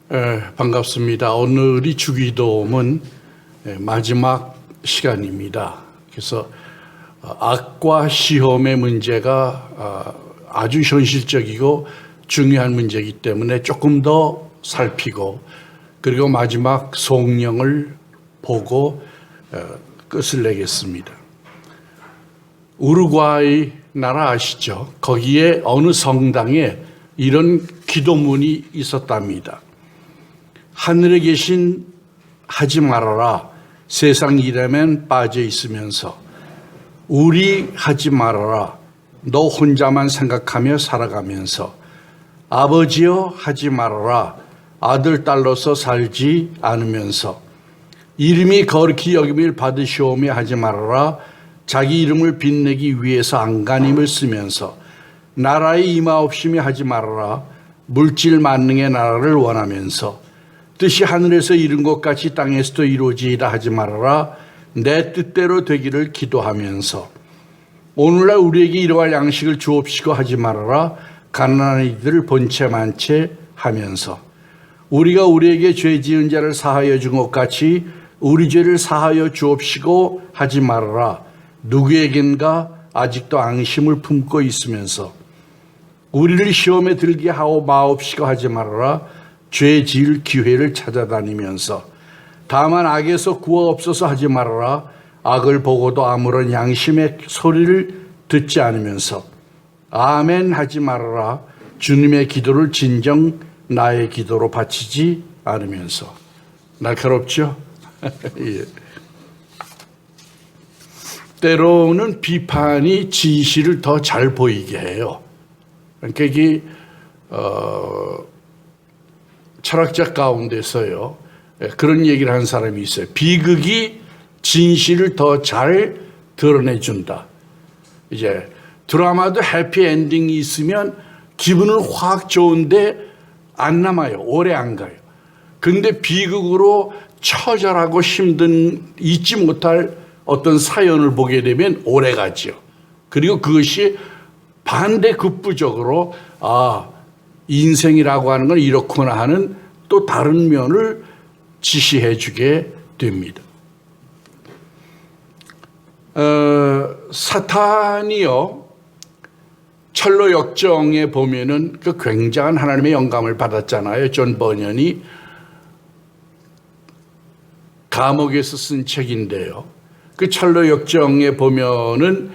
반갑습니다. 오늘이 주기도문 마지막 시간입니다. 그래서 악과 시험의 문제가 아주 현실적이고 중요한 문제이기 때문에 조금 더 살피고 그리고 마지막 성령을 보고 끝을 내겠습니다. 우루과이 나라 아시죠? 거기에 어느 성당에 이런 기도문이 있었답니다. 하늘에 계신 하지 말아라 세상 일에만 빠져 있으면서 우리 하지 말아라 너 혼자만 생각하며 살아가면서 아버지여 하지 말아라 아들 딸로서 살지 않으면서 이름이 거룩히 여김을 받으시오며 하지 말아라 자기 이름을 빛내기 위해서 안간힘을 쓰면서 나라에 임하옵시며 하지 말아라 물질 만능의 나라를 원하면서 뜻이 하늘에서 이룬 것 같이 땅에서도 이루어지이다 하지 말아라 내 뜻대로 되기를 기도하면서 오늘날 우리에게 이러할 양식을 주옵시고 하지 말아라 가난한 이들을 본체 만체 하면서 우리가 우리에게 죄 지은 자를 사하여 준 것 같이 우리 죄를 사하여 주옵시고 하지 말아라 누구에겐가 아직도 앙심을 품고 있으면서 우리를 시험에 들게 하오 마옵시고 하지 말아라 죄 지을 기회를 찾아다니면서 다만 악에서 구하옵소서 하지 말아라 악을 보고도 아무런 양심의 소리를 듣지 않으면서 아멘 하지 말아라 주님의 기도를 진정 나의 기도로 바치지 않으면서 날카롭죠? 예. 때로는 비판이 진실을 더 잘 보이게 해요. 그러니까 이게 철학자 가운데서요 그런 얘기를 한 사람이 있어요. 비극이 진실을 더 잘 드러내준다. 이제 드라마도 해피 엔딩이 있으면 기분은 확 좋은데 안 남아요. 오래 안 가요. 근데 비극으로 처절하고 힘든 잊지 못할 어떤 사연을 보게 되면 오래 가죠. 그리고 그것이 반대급부적으로 인생이라고 하는 건 이렇구나 하는 또 다른 면을 지시해 주게 됩니다. 사탄이요 철로 역정에 보면은 그 굉장한 하나님의 영감을 받았잖아요. 존 버년이 감옥에서 쓴 책인데요. 그 철로 역정에 보면은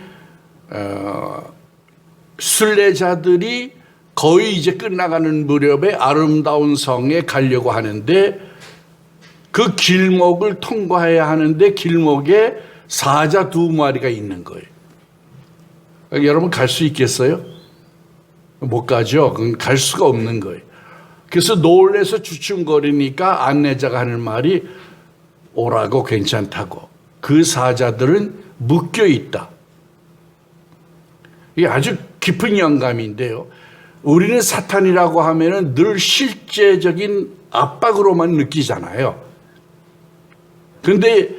순례자들이 거의 이제 끝나가는 무렵에 아름다운 성에 가려고 하는데 그 길목을 통과해야 하는데 길목에 사자 2마리가 있는 거예요. 여러분 갈 수 있겠어요? 못 가죠. 그건 갈 수가 없는 거예요. 그래서 놀래서 주춤거리니까 안내자가 하는 말이 오라고 괜찮다고. 그 사자들은 묶여 있다. 이게 아주 깊은 영감인데요. 우리는 사탄이라고 하면은 늘 실제적인 압박으로만 느끼잖아요. 그런데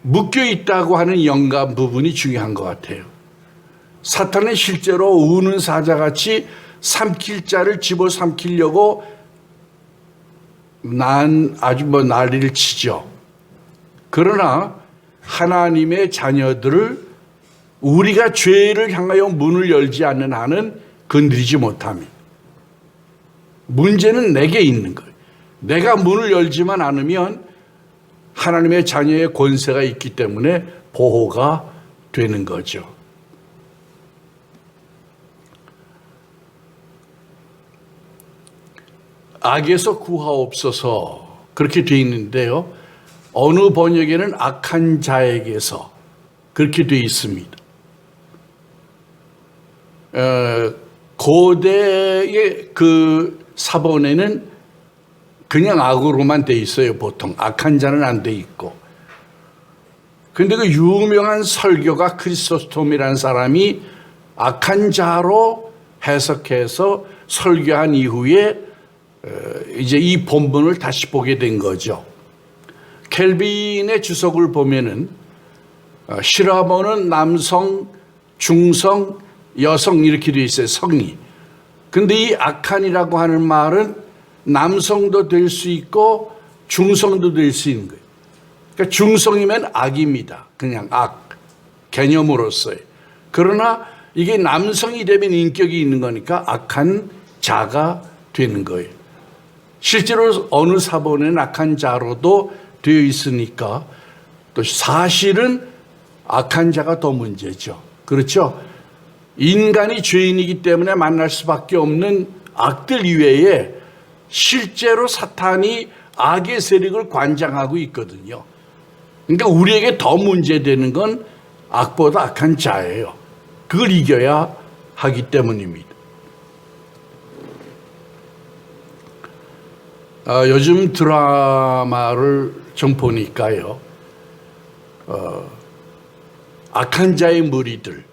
묶여 있다고 하는 영감 부분이 중요한 것 같아요. 사탄은 실제로 우는 사자같이 삼킬 자를 집어삼키려고 아주 난리를 치죠. 그러나 하나님의 자녀들을 우리가 죄를 향하여 문을 열지 않는 한은 건드리지 못합니다. 문제는 내게 있는 거예요. 내가 문을 열지만 않으면 하나님의 자녀의 권세가 있기 때문에 보호가 되는 거죠. 악에서 구하옵소서 그렇게 되어 있는데요. 어느 번역에는 악한 자에게서 그렇게 되어 있습니다. 고대의 그 사본에는 그냥 악으로만 돼 있어요. 보통 악한 자는 안 돼 있고. 그런데 그 유명한 설교가 크리소스톰이라는 사람이 악한 자로 해석해서 설교한 이후에 이제 이 본문을 다시 보게 된 거죠. 켈빈의 주석을 보면은 시라버는 남성, 중성, 여성 이렇게 돼 있어요. 성이. 근데 이 악한이라고 하는 말은 남성도 될 수 있고 중성도 될 수 있는 거예요. 그러니까 중성이면 악입니다. 그냥 악, 개념으로서의. 그러나 이게 남성이 되면 인격이 있는 거니까 악한 자가 되는 거예요. 실제로 어느 사본에는 악한 자로도 되어 있으니까 또 사실은 악한 자가 더 문제죠. 그렇죠? 인간이 죄인이기 때문에 만날 수밖에 없는 악들 이외에 실제로 사탄이 악의 세력을 관장하고 있거든요. 그러니까 우리에게 더 문제되는 건 악보다 악한 자예요. 그걸 이겨야 하기 때문입니다. 요즘 드라마를 좀 보니까요, 악한 자의 무리들,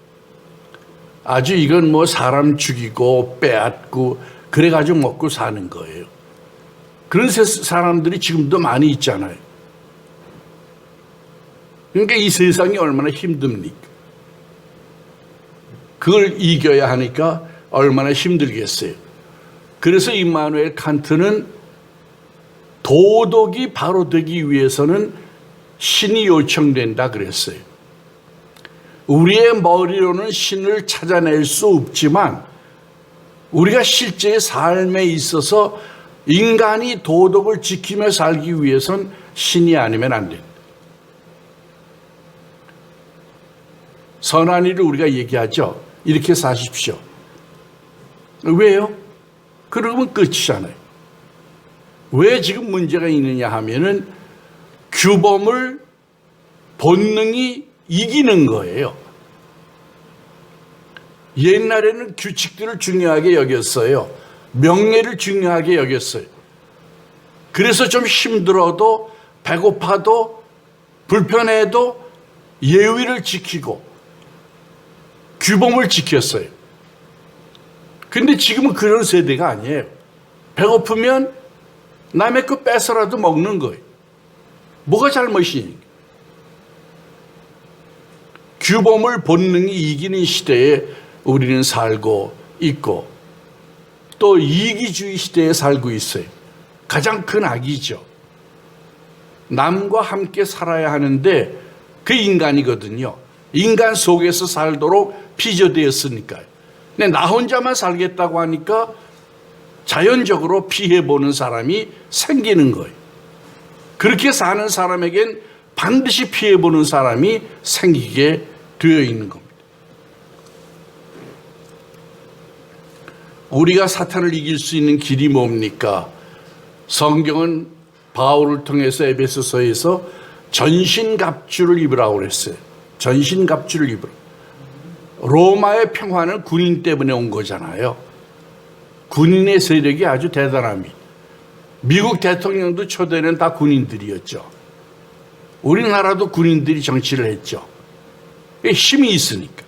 아주 이건 뭐 사람 죽이고 빼앗고 그래가지고 먹고 사는 거예요. 그런 사람들이 지금도 많이 있잖아요. 그러니까 이 세상이 얼마나 힘듭니까? 그걸 이겨야 하니까 얼마나 힘들겠어요. 그래서 임마누엘 칸트는 도덕이 바로 되기 위해서는 신이 요청된다 그랬어요. 우리의 머리로는 신을 찾아낼 수 없지만 우리가 실제의 삶에 있어서 인간이 도덕을 지키며 살기 위해서는 신이 아니면 안 된다. 선한 일을 우리가 얘기하죠. 이렇게 사십시오. 왜요? 그러면 끝이잖아요. 왜 지금 문제가 있느냐 하면은 규범을 본능이 이기는 거예요. 옛날에는 규칙들을 중요하게 여겼어요. 명예를 중요하게 여겼어요. 그래서 좀 힘들어도 배고파도 불편해도 예의를 지키고 규범을 지켰어요. 근데 지금은 그런 세대가 아니에요. 배고프면 남의 거 뺏어라도 먹는 거예요. 뭐가 잘못이니? 규범을 본능이 이기는 시대에 우리는 살고 있고 또 이기주의 시대에 살고 있어요. 가장 큰 악이죠. 남과 함께 살아야 하는데 그 인간이거든요. 인간 속에서 살도록 피조되었으니까요. 근데 나 혼자만 살겠다고 하니까 자연적으로 피해보는 사람이 생기는 거예요. 그렇게 사는 사람에겐 반드시 피해보는 사람이 생기게 되어 있는 겁니다. 우리가 사탄을 이길 수 있는 길이 뭡니까? 성경은 바울을 통해서 에베소서에서 전신갑주를 입으라고 그랬어요. 전신갑주를 입으라. 로마의 평화는 군인 때문에 온 거잖아요. 군인의 세력이 아주 대단합니다. 미국 대통령도 초대는 다 군인들이었죠. 우리나라도 군인들이 정치를 했죠. 힘이 있으니까.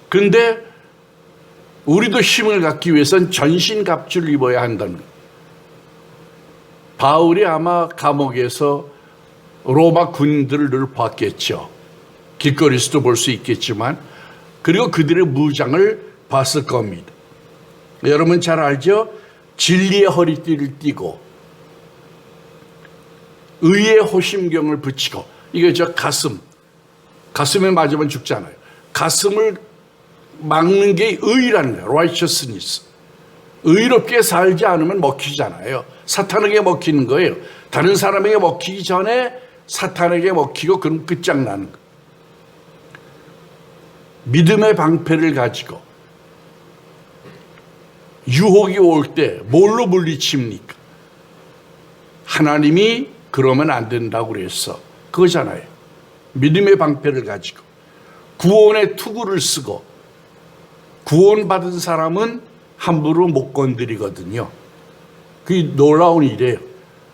그런데 우리도 힘을 갖기 위해서는 전신갑주를 입어야 한다는 거예요. 바울이 아마 감옥에서 로마 군인들을 늘 봤겠죠. 길거리에서도 볼 수 있겠지만, 그리고 그들의 무장을 봤을 겁니다. 여러분 잘 알죠? 진리의 허리띠를 띠고 의의 호심경을 붙이고, 이게 저 가슴에 맞으면 죽잖아요. 가슴을 막는 게 의라는 거예요. righteousness. 의롭게 살지 않으면 먹히잖아요. 사탄에게 먹히는 거예요. 다른 사람에게 먹히기 전에 사탄에게 먹히고 그럼 끝장나는 거예요. 믿음의 방패를 가지고 유혹이 올 때 뭘로 물리칩니까? 하나님이 그러면 안 된다고 그랬어. 그거잖아요. 믿음의 방패를 가지고 구원의 투구를 쓰고, 구원받은 사람은 함부로 못 건드리거든요. 그게 놀라운 일이에요.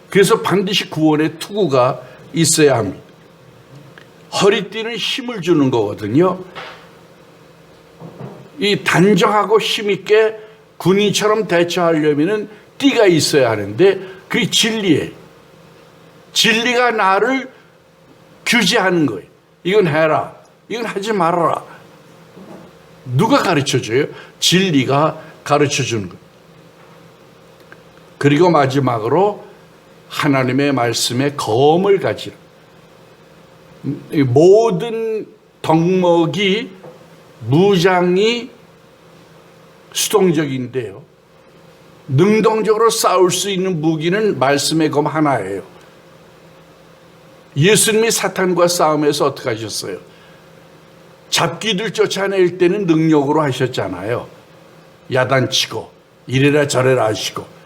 그래서 반드시 구원의 투구가 있어야 합니다. 허리띠는 힘을 주는 거거든요. 이 단정하고 힘있게 군인처럼 대처하려면 띠가 있어야 하는데 그게 진리예요. 진리가 나를 규제하는 거예요. 이건 해라, 이건 하지 말아라. 누가 가르쳐줘요? 진리가 가르쳐주는 거예요. 그리고 마지막으로 하나님의 말씀에 검을 가지라. 이 모든 덕목이 무장이 수동적인데요, 능동적으로 싸울 수 있는 무기는 말씀의 검 하나예요. 예수님이 사탄과 싸움에서 어떻게 하셨어요? 잡기들 쫓아낼 때는 능력으로 하셨잖아요. 야단치고 이래라 저래라 하시고.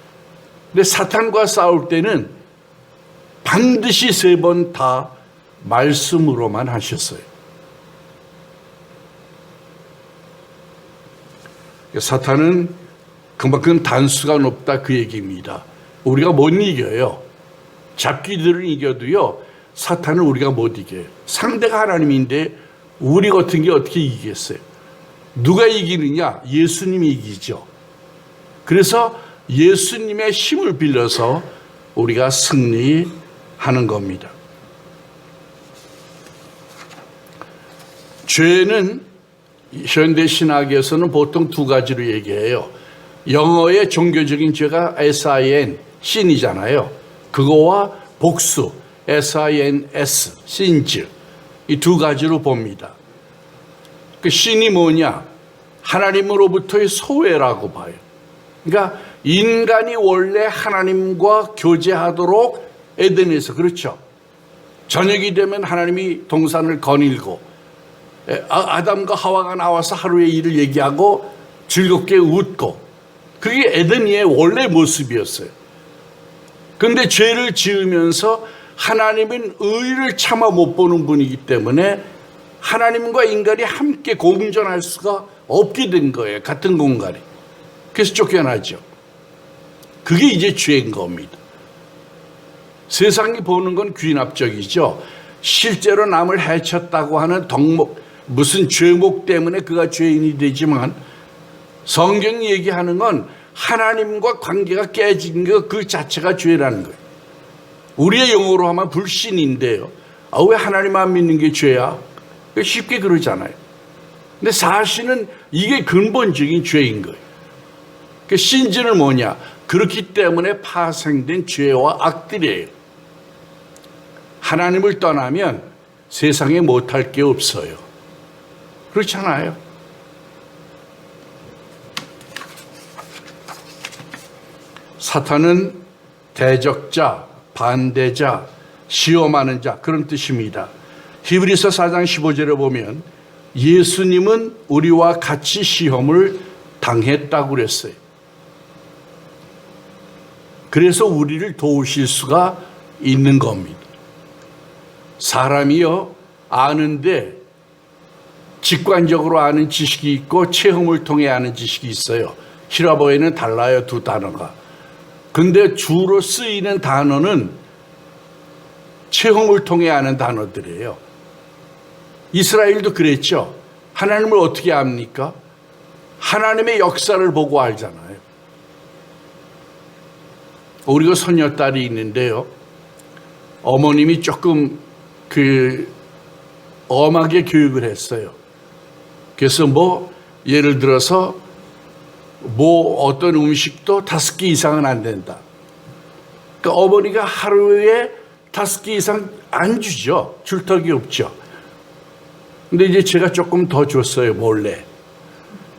근데 사탄과 싸울 때는 반드시 3번 다 말씀으로만 하셨어요. 사탄은 그만큼 단수가 높다 그 얘기입니다. 우리가 못 이겨요. 잡기들을 이겨도요, 사탄을 우리가 못 이겨요. 상대가 하나님인데 우리 같은 게 어떻게 이기겠어요? 누가 이기느냐? 예수님이 이기죠. 그래서 예수님의 힘을 빌려서 우리가 승리하는 겁니다. 죄는 현대 신학에서는 보통 2가지로 얘기해요. 영어의 종교적인 죄가 sin, sin이잖아요. 그거와 복수, sins, sins, 이 2가지로 봅니다. 그 sin이 뭐냐? 하나님으로부터의 소외라고 봐요. 그러니까 인간이 원래 하나님과 교제하도록 에덴에서, 그렇죠? 저녁이 되면 하나님이 동산을 거닐고 아담과 하와가 나와서 하루의 일을 얘기하고 즐겁게 웃고, 그게 에덴의 원래 모습이었어요. 그런데 죄를 지으면서 하나님은 의를 차마 못 보는 분이기 때문에 하나님과 인간이 함께 공존할 수가 없게 된 거예요. 같은 공간에. 그래서 쫓겨나죠. 그게 이제 죄인 겁니다. 세상이 보는 건 귀납적이죠. 실제로 남을 해쳤다고 하는 덕목, 무슨 죄목 때문에 그가 죄인이 되지만, 성경이 얘기하는 건 하나님과 관계가 깨진 것 그 자체가 죄라는 거예요. 우리의 용어로 하면 불신인데요, 왜 하나님 안 믿는 게 죄야? 쉽게 그러잖아요. 근데 사실은 이게 근본적인 죄인 거예요. 그 신지는 뭐냐? 그렇기 때문에 파생된 죄와 악들이에요. 하나님을 떠나면 세상에 못할 게 없어요. 그렇잖아요. 사탄은 대적자, 반대자, 시험하는 자, 그런 뜻입니다. 히브리서 4장 15절에 보면 예수님은 우리와 같이 시험을 당했다고 그랬어요. 그래서 우리를 도우실 수가 있는 겁니다. 사람이요, 아는데 직관적으로 아는 지식이 있고 체험을 통해 아는 지식이 있어요. 히라보에는 달라요, 2 단어가. 근데 주로 쓰이는 단어는 체험을 통해 아는 단어들이에요. 이스라엘도 그랬죠. 하나님을 어떻게 압니까? 하나님의 역사를 보고 알잖아요. 우리가 손녀딸이 있는데요, 어머님이 조금 엄하게 교육을 했어요. 그래서 예를 들어서 어떤 음식도 5개 이상은 안 된다. 그러니까 어머니가 하루에 5개 이상 안 주죠. 줄 턱이 없죠. 근데 이제 제가 조금 더 줬어요, 몰래.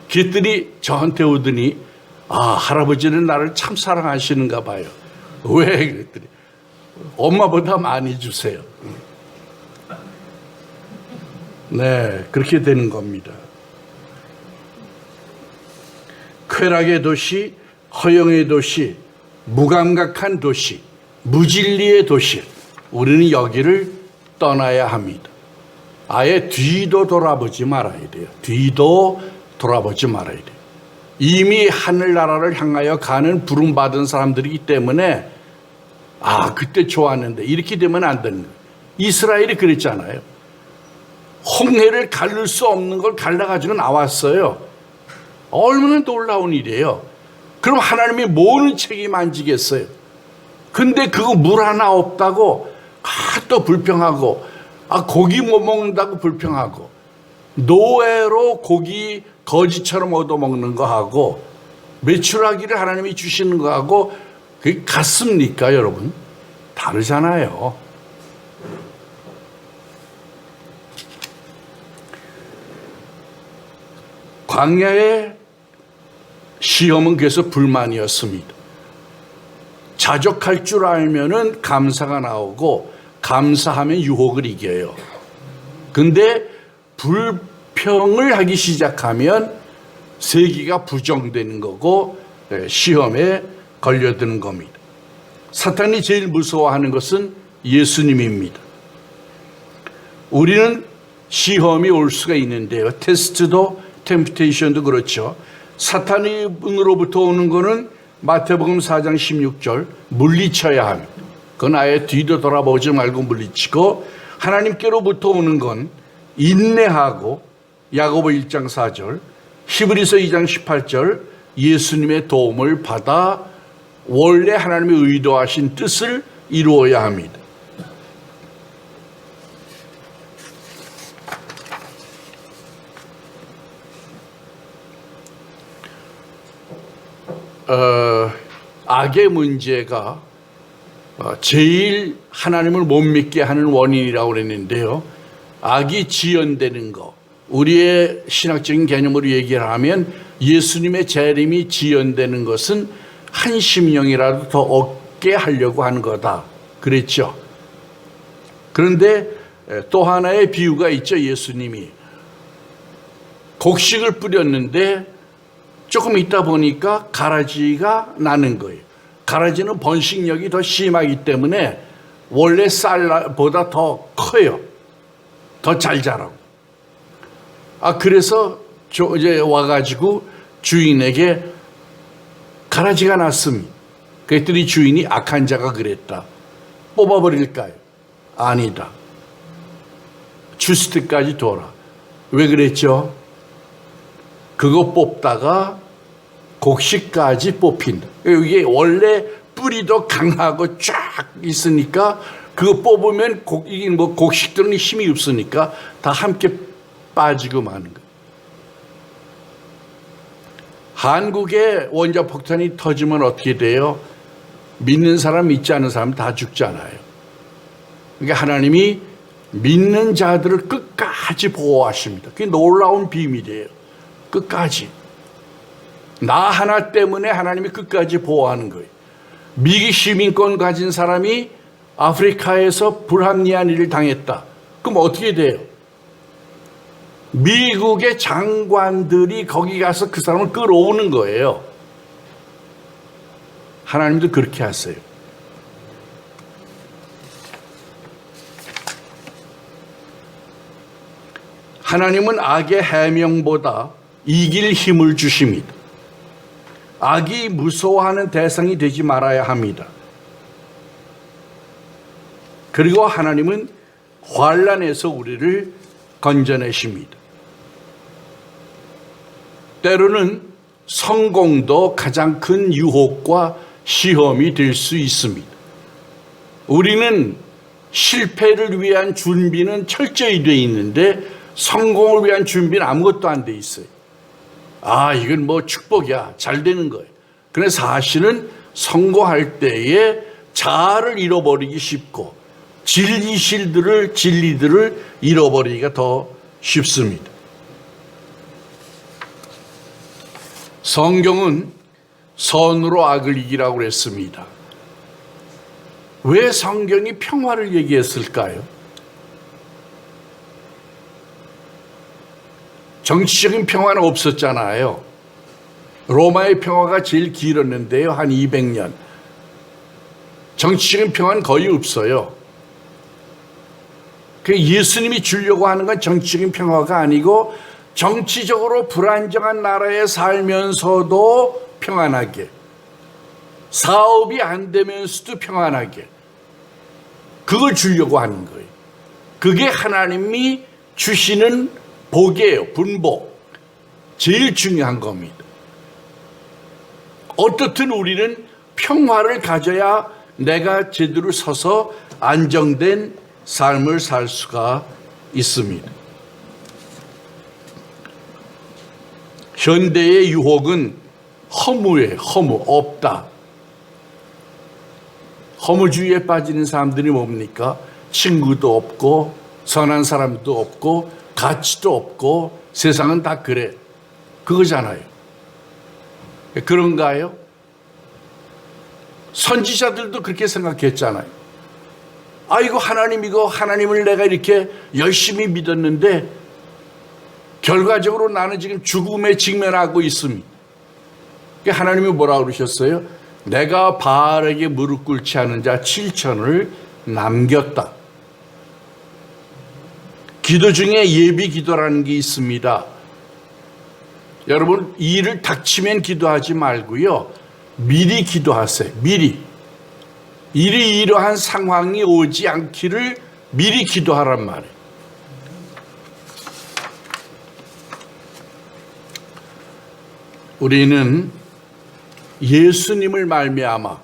걔들이 저한테 오더니, 할아버지는 나를 참 사랑하시는가 봐요. 왜? 그랬더니 엄마보다 많이 주세요. 네, 그렇게 되는 겁니다. 쾌락의 도시, 허영의 도시, 무감각한 도시, 무진리의 도시, 우리는 여기를 떠나야 합니다. 아예 뒤도 돌아보지 말아야 돼요. 뒤도 돌아보지 말아야 돼요. 이미 하늘나라를 향하여 가는 부름받은 사람들이기 때문에 그때 좋았는데 이렇게 되면 안 되는 거예요. 이스라엘이 그랬잖아요. 홍해를 가를 수 없는 걸 갈라가지고 나왔어요. 얼마나 놀라운 일이에요. 그럼 하나님이 뭐는 책임 안 지겠어요? 근데 그거 물 하나 없다고 또 불평하고, 고기 못 먹는다고 불평하고, 노예로 고기 거지처럼 얻어먹는 거 하고, 매출하기를 하나님이 주시는 거 하고, 그게 같습니까, 여러분? 다르잖아요. 광야의 시험은 그래서 불만이었습니다. 자족할 줄 알면은 감사가 나오고 감사하면 유혹을 이겨요. 근데 불평을 하기 시작하면 세기가 부정되는 거고 시험에 걸려드는 겁니다. 사탄이 제일 무서워하는 것은 예수님입니다. 우리는 시험이 올 수가 있는데요. 테스트도 템프테이션도 그렇죠. 사탄으로부터 오는 거는 마태복음 4장 16절 물리쳐야 합니다. 그건 아예 뒤도 돌아보지 말고 물리치고, 하나님께로부터 오는 건 인내하고 야고보 1장 4절 히브리서 2장 18절 예수님의 도움을 받아 원래 하나님의 의도하신 뜻을 이루어야 합니다. 악의 문제가 제일 하나님을 못 믿게 하는 원인이라고 그랬는데요. 악이 지연되는 거, 우리의 신학적인 개념으로 얘기를 하면 예수님의 재림이 지연되는 것은 한 심령이라도 더 얻게 하려고 하는 거다 그랬죠. 그런데 또 하나의 비유가 있죠. 예수님이 곡식을 뿌렸는데 조금 있다 보니까 가라지가 나는 거예요. 가라지는 번식력이 더 심하기 때문에 원래 쌀보다 더 커요. 더 잘 자라고. 그래서 이제 와가지고 주인에게 가라지가 났습니다. 그랬더니 주인이 악한 자가 그랬다. 뽑아버릴까요? 아니다. 주스 때까지 둬라. 왜 그랬죠? 그거 뽑다가 곡식까지 뽑힌다. 이게 원래 뿌리도 강하고 쫙 있으니까 그거 뽑으면 이게 뭐 곡식들은 힘이 없으니까 다 함께 빠지고 마는 거예요. 한국에 원자폭탄이 터지면 어떻게 돼요? 믿는 사람, 믿지 않는 사람 다 죽잖아요. 그러니까 하나님이 믿는 자들을 끝까지 보호하십니다. 그게 놀라운 비밀이에요. 끝까지. 나 하나 때문에 하나님이 끝까지 보호하는 거예요. 미기 시민권 가진 사람이 아프리카에서 불합리한 일을 당했다. 그럼 어떻게 돼요? 미국의 장관들이 거기 가서 그 사람을 끌어오는 거예요. 하나님도 그렇게 하세요. 하나님은 악의 해명보다 이길 힘을 주십니다. 악이 무서워하는 대상이 되지 말아야 합니다. 그리고 하나님은 환난에서 우리를 건져내십니다. 때로는 성공도 가장 큰 유혹과 시험이 될 수 있습니다. 우리는 실패를 위한 준비는 철저히 되어 있는데 성공을 위한 준비는 아무것도 안 돼 있어요. 이건 뭐 축복이야. 잘 되는 거예요. 그런데 사실은 성공할 때에 자아를 잃어버리기 쉽고 진리들을 잃어버리기가 더 쉽습니다. 성경은 선으로 악을 이기라고 그랬습니다. 왜 성경이 평화를 얘기했을까요? 정치적인 평화는 없었잖아요. 로마의 평화가 제일 길었는데요. 한 200년. 정치적인 평화는 거의 없어요. 예수님이 주려고 하는 건 정치적인 평화가 아니고 정치적으로 불안정한 나라에 살면서도 평안하게, 사업이 안 되면서도 평안하게, 그걸 주려고 하는 거예요. 그게 하나님이 주시는 복이에요. 분복. 제일 중요한 겁니다. 어떻든 우리는 평화를 가져야 내가 제대로 서서 안정된 삶을 살 수가 있습니다. 현대의 유혹은 허무예요. 허무, 없다. 허무주의에 빠지는 사람들이 뭡니까? 친구도 없고 선한 사람도 없고 가치도 없고 세상은 다 그래. 그거잖아요. 그런가요? 선지자들도 그렇게 생각했잖아요. 이거 하나님을 내가 이렇게 열심히 믿었는데 결과적으로 나는 지금 죽음에 직면하고 있습니다. 하나님이 뭐라고 그러셨어요? 내가 바알에게 무릎 꿇지 않은 자 7천을 남겼다. 기도 중에 예비 기도라는 게 있습니다. 여러분, 일을 닥치면 기도하지 말고요. 미리 기도하세요. 미리. 이러한 상황이 오지 않기를 미리 기도하란 말이에요. 우리는 예수님을 말미암아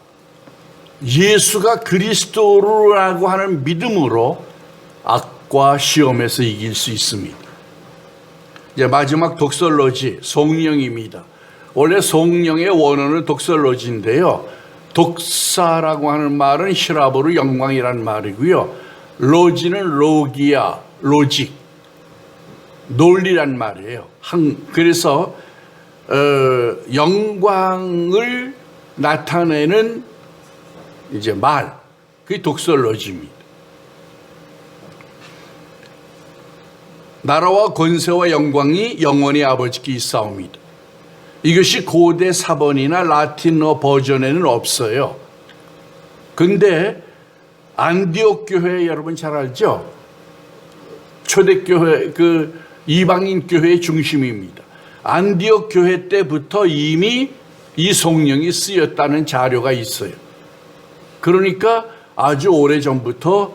예수가 그리스도라고 하는 믿음으로 악과 시험에서 이길 수 있습니다. 이제 마지막 독설로지 성령입니다. 원래 성령의 원어는 독설로지인데요. 독사라고 하는 말은 히라보로 영광이라는 말이고요. 로지는 로기야, 로직, 논리란 말이에요. 그래서 영광을 나타내는 이제 말, 그게 독설로지입니다. 나라와 권세와 영광이 영원히 아버지께 있사옵니다. 이것이 고대 사본이나 라틴어 버전에는 없어요. 근데 안디옥 교회 여러분 잘 알죠? 초대교회, 이방인 교회의 중심입니다. 안디옥 교회 때부터 이미 이 성령이 쓰였다는 자료가 있어요. 그러니까 아주 오래전부터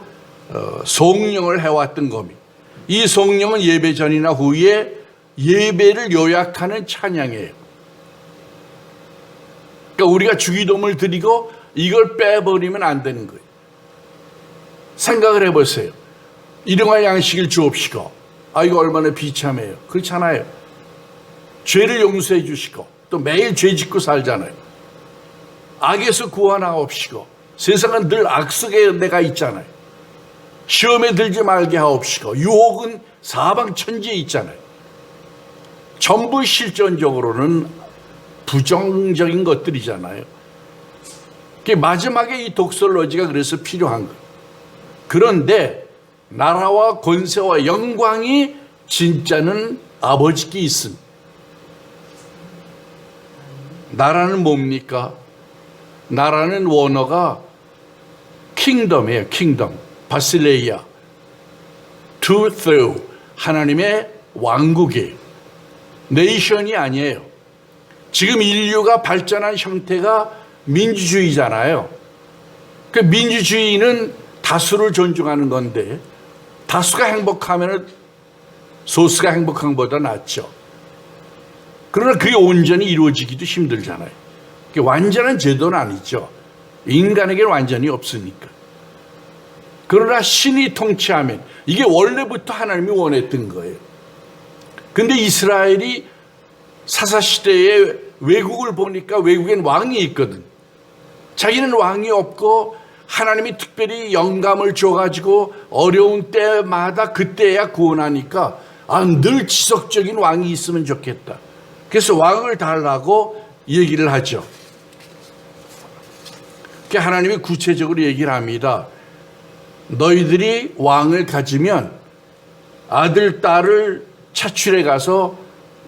성령을 해왔던 겁니다. 이 성령은 예배 전이나 후에 예배를 요약하는 찬양이에요. 그러니까 우리가 주기도문을 드리고 이걸 빼버리면 안 되는 거예요. 생각을 해보세요. 일용할 양식을 주옵시고, 이거 얼마나 비참해요. 그렇잖아요. 죄를 용서해 주시고 또 매일 죄 짓고 살잖아요. 악에서 구원하옵시고, 세상은 늘 악 속에 내가 있잖아요. 시험에 들지 말게 하옵시고, 유혹은 사방천지에 있잖아요. 전부 실전적으로는 부정적인 것들이잖아요. 마지막에 이 독설로지가 그래서 필요한 거예요. 그런데 나라와 권세와 영광이 진짜는 아버지께 있습니다. 나라는 뭡니까? 나라는 원어가 킹덤이에요. 킹덤, 바실레이아, to through, 하나님의 왕국이에요. 네이션이 아니에요. 지금 인류가 발전한 형태가 민주주의잖아요. 그 민주주의는 다수를 존중하는 건데, 다수가 행복하면 소수가 행복한 것보다 낫죠. 그러나 그게 온전히 이루어지기도 힘들잖아요. 그게 완전한 제도는 아니죠. 인간에게는 완전히 없으니까. 그러나 신이 통치하면, 이게 원래부터 하나님이 원했던 거예요. 근데 이스라엘이 사사시대에 외국을 보니까 외국엔 왕이 있거든. 자기는 왕이 없고 하나님이 특별히 영감을 줘가지고 어려운 때마다 그때야 구원하니까 늘 지속적인 왕이 있으면 좋겠다. 그래서 왕을 달라고 얘기를 하죠. 하나님이 구체적으로 얘기를 합니다. 너희들이 왕을 가지면 아들, 딸을 차출해 가서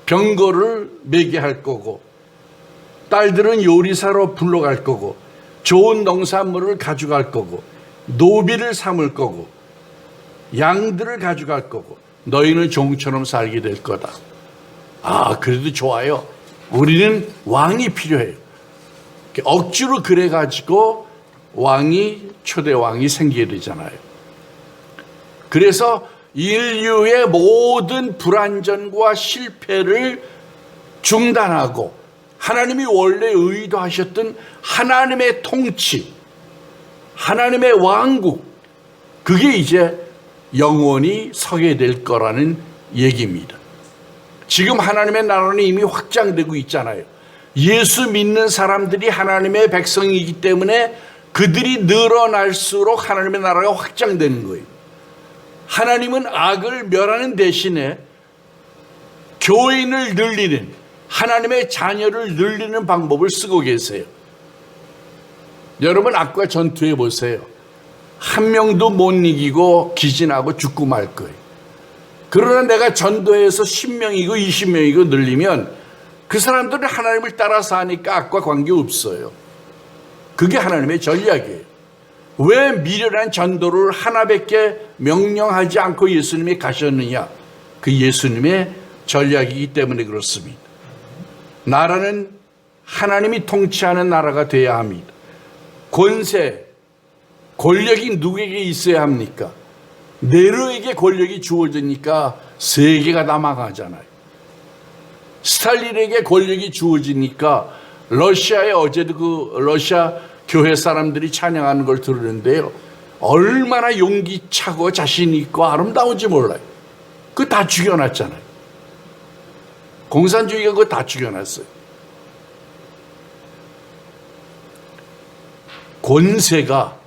병거를 매게 할 거고, 딸들은 요리사로 불러갈 거고, 좋은 농산물을 가져갈 거고, 노비를 삼을 거고, 양들을 가져갈 거고, 너희는 종처럼 살게 될 거다. 그래도 좋아요. 우리는 왕이 필요해요. 억지로 그래가지고 초대 왕이 생기게 되잖아요. 그래서 인류의 모든 불완전과 실패를 중단하고 하나님이 원래 의도하셨던 하나님의 통치, 하나님의 왕국, 그게 이제 영원히 서게 될 거라는 얘기입니다. 지금 하나님의 나라는 이미 확장되고 있잖아요. 예수 믿는 사람들이 하나님의 백성이기 때문에 그들이 늘어날수록 하나님의 나라가 확장되는 거예요. 하나님은 악을 멸하는 대신에 교인을 늘리는, 하나님의 자녀를 늘리는 방법을 쓰고 계세요. 여러분 악과 전투해 보세요. 한 명도 못 이기고 기진하고 죽고 말 거예요. 그러나 내가 전도해서 10명이고 20명이고 늘리면 그 사람들은 하나님을 따라서 하니까 악과 관계없어요. 그게 하나님의 전략이에요. 왜 미련한 전도를 하나밖에 명령하지 않고 예수님이 가셨느냐? 그 예수님의 전략이기 때문에 그렇습니다. 나라는 하나님이 통치하는 나라가 돼야 합니다. 권세, 권력이 누구에게 있어야 합니까? 네로에게 권력이 주어지니까 세계가 다 망하잖아요. 스탈린에게 권력이 주어지니까 러시아에 어제도 그 러시아 교회 사람들이 찬양하는 걸 들었는데요. 얼마나 용기차고 자신 있고 아름다운지 몰라요. 그거 다 죽여놨잖아요. 공산주의가 그거 다 죽여놨어요. 권세가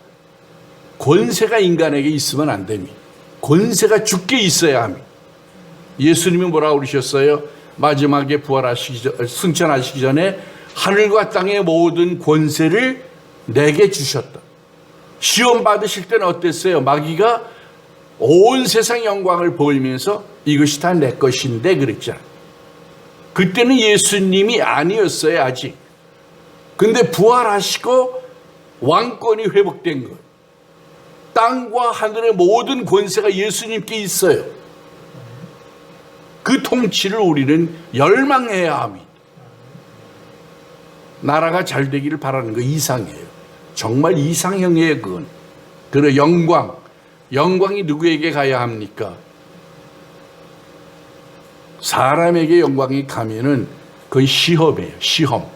인간에게 있으면 안 됩니다. 권세가 죽게 있어야 합니다. 예수님이 뭐라고 그러셨어요? 마지막에 승천하시기 전에 하늘과 땅의 모든 권세를 내게 주셨다. 시험 받으실 때는 어땠어요? 마귀가 온 세상 영광을 보이면서 이것이 다 내 것인데 그랬잖아요. 그때는 예수님이 아니었어요, 아직. 근데 부활하시고 왕권이 회복된 거예요. 땅과 하늘의 모든 권세가 예수님께 있어요. 그 통치를 우리는 열망해야 합니다. 나라가 잘 되기를 바라는 거 이상이에요. 정말 이상형이에요, 그건. 그리고 영광이 누구에게 가야 합니까? 사람에게 영광이 가면은 그건 시험이에요, 시험.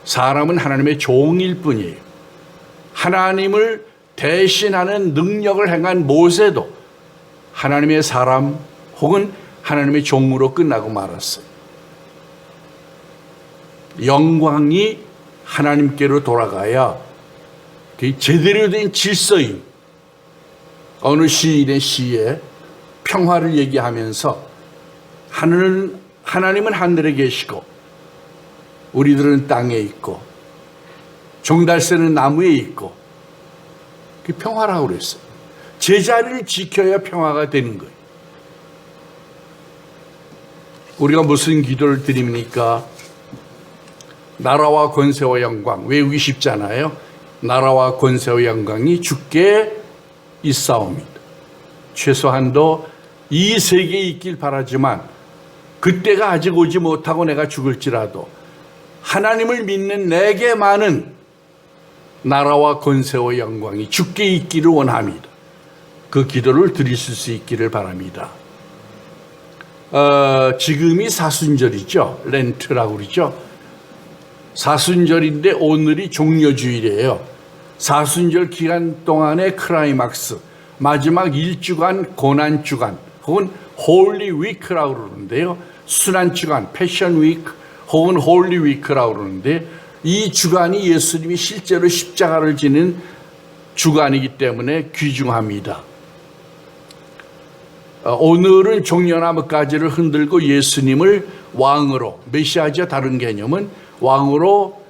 사람은 하나님의 종일 뿐이에요. 하나님을 대신하는 능력을 행한 모세도 하나님의 사람 혹은 하나님의 종으로 끝나고 말았어요. 영광이 하나님께로 돌아가야 그게 제대로 된 질서임. 어느 시인의 시에 평화를 얘기하면서 하나님은 하늘에 계시고 우리들은 땅에 있고 종달새는 나무에 있고 그게 평화라고 그랬어요. 제자리를 지켜야 평화가 되는 거예요. 우리가 무슨 기도를 드립니까? 나라와 권세와 영광 외우기 쉽잖아요. 나라와 권세와 영광이 주께 있사옵니다. 최소한도 이 세계에 있길 바라지만 그때가 아직 오지 못하고 내가 죽을지라도 하나님을 믿는 내게만은 나라와 권세와 영광이 주께 있기를 원합니다. 그 기도를 드리실 수 있기를 바랍니다. 지금이 사순절이죠. 렌트라고 그러죠. 사순절인데 오늘이 종려주일이에요. 사순절 기간 동안의 클라이막스, 마지막 일주간 고난주간 혹은 홀리 위크라고 그러는데요. 순환주간, 패션 위크 혹은 홀리 위크라고 그러는데 이 주간이 예수님이 실제로 십자가를 지는 주간이기 때문에 귀중합니다. 오늘은 종려나무가지를 흔들고 예수님을 왕으로, 메시아죠, 다른 개념은 왕으로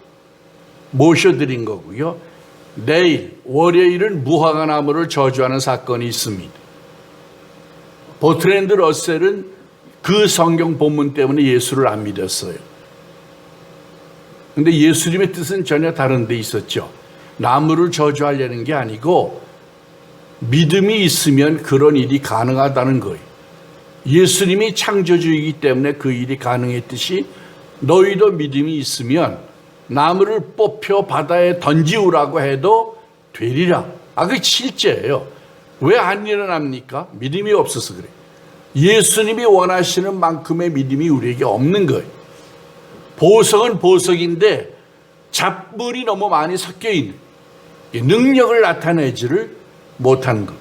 모셔드린 거고요. 내일 월요일은 무화과나무를 저주하는 사건이 있습니다. 버트랜드 러셀은 그 성경 본문 때문에 예수를 안 믿었어요. 근데 예수님의 뜻은 전혀 다른 데 있었죠. 나무를 저주하려는 게 아니고 믿음이 있으면 그런 일이 가능하다는 거예요. 예수님이 창조주이기 때문에 그 일이 가능했듯이 너희도 믿음이 있으면 나무를 뽑혀 바다에 던지우라고 해도 되리라. 그게 실제예요. 왜 안 일어납니까? 믿음이 없어서 그래요. 예수님이 원하시는 만큼의 믿음이 우리에게 없는 거예요. 보석은 보석인데 잡물이 너무 많이 섞여 있는 능력을 나타내지를 못하는 것.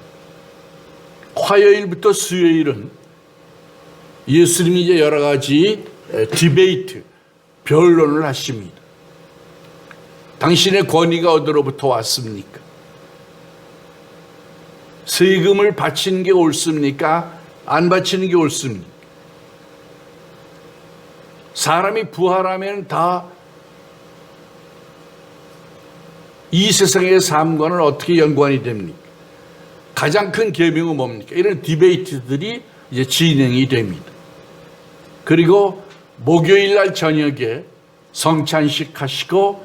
화요일부터 수요일은 예수님이 이제 여러 가지 디베이트, 변론을 하십니다. 당신의 권위가 어디로부터 왔습니까? 세금을 바치는 게 옳습니까? 안 바치는 게 옳습니까? 사람이 부활하면 다 이 세상의 삶과는 어떻게 연관이 됩니까? 가장 큰 계명은 뭡니까? 이런 디베이트들이 이제 진행이 됩니다. 그리고 목요일 날 저녁에 성찬식 하시고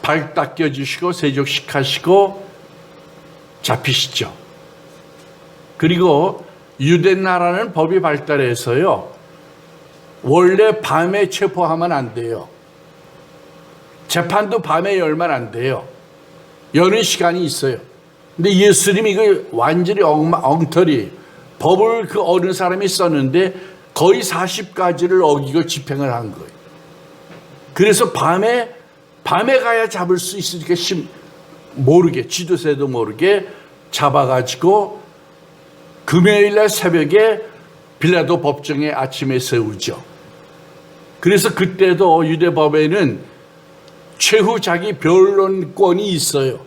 발 닦여주시고 세족식 하시고 잡히시죠. 그리고 유대 나라는 법이 발달해서요, 원래 밤에 체포하면 안 돼요. 재판도 밤에 열면 안 돼요. 여는 시간이 있어요. 근데 예수님이 이거 완전히 엉터리, 법을 그 어느 사람이 썼는데 거의 40가지를 어기고 집행을 한 거예요. 그래서 밤에 가야 잡을 수 있으니까 모르게, 쥐도새도 모르게 잡아가지고 금요일날 새벽에 빌라도 법정에 아침에 세우죠. 그래서 그때도 유대법에는 최후 자기 변론권이 있어요.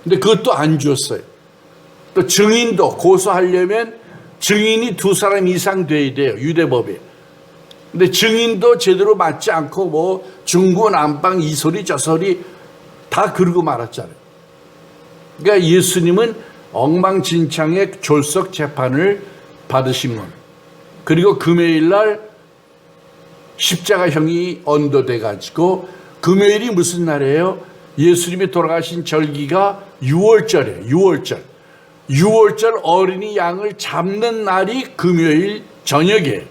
근데 그것도 안 줬어요. 또 증인도 고소하려면 증인이 2사람 이상 돼야 돼요, 유대법에. 근데 증인도 제대로 맞지 않고 뭐 중구난방 이 소리 저 소리 다 그러고 말았잖아요. 그러니까 예수님은 엉망진창의 졸속 재판을 받으신 겁니다. 그리고 금요일 날 십자가형이 언도돼 가지고, 금요일이 무슨 날이에요? 예수님이 돌아가신 절기가 6월절이에요. 6월절 어린이 양을 잡는 날이 금요일 저녁에,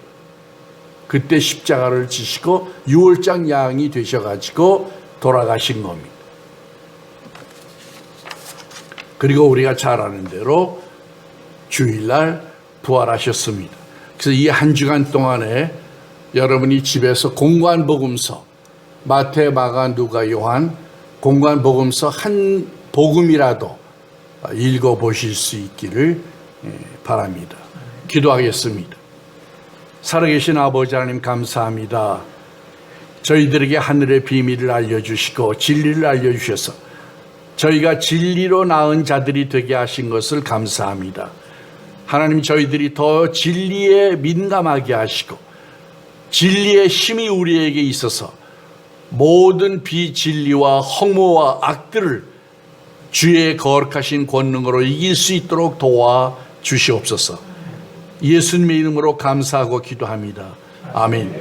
그때 십자가를 지시고 6월장 양이 되셔가지고 돌아가신 겁니다. 그리고 우리가 잘 아는 대로 주일날 부활하셨습니다. 그래서 이 한 주간 동안에 여러분이 집에서 공관복음서, 마태, 마가, 누가, 요한 공관복음서 한 복음이라도 읽어보실 수 있기를 바랍니다. 기도하겠습니다. 살아계신 아버지 하나님 감사합니다. 저희들에게 하늘의 비밀을 알려주시고 진리를 알려주셔서 저희가 진리로 낳은 자들이 되게 하신 것을 감사합니다. 하나님, 저희들이 더 진리에 민감하게 하시고 진리의 힘이 우리에게 있어서 모든 비진리와 허무와 악들을 주의 거룩하신 권능으로 이길 수 있도록 도와 주시옵소서. 예수님의 이름으로 감사하고 기도합니다. 아멘.